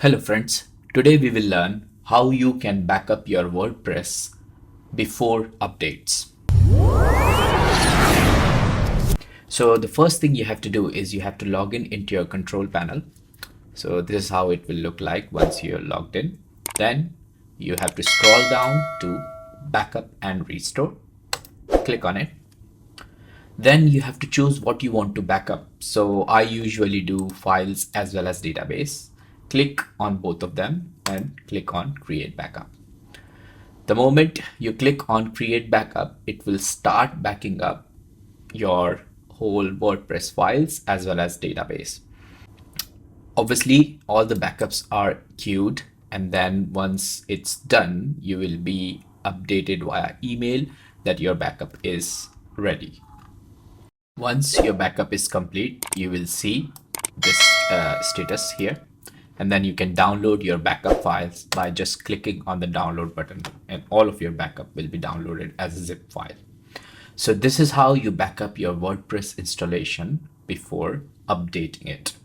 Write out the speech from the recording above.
Hello friends, today we will learn how you can back up your WordPress before updates. So the first thing you have to do is you have to log in into your control panel. So this is how it will look like once you're logged in. Then you have to scroll down to backup and restore. Click on it. Then you have to choose what you want to backup. So I usually do files as well as database. Click on both of them and click on create backup. The moment you click on create backup, it will start backing up your whole WordPress files as well as database. Obviously, all the backups are queued, and then once it's done, you will be updated via email that your backup is ready. Once your backup is complete, you will see this status here, and then you can download your backup files by just clicking on the download button, and all of your backup will be downloaded as a zip file. So this is how you back up your WordPress installation before updating it.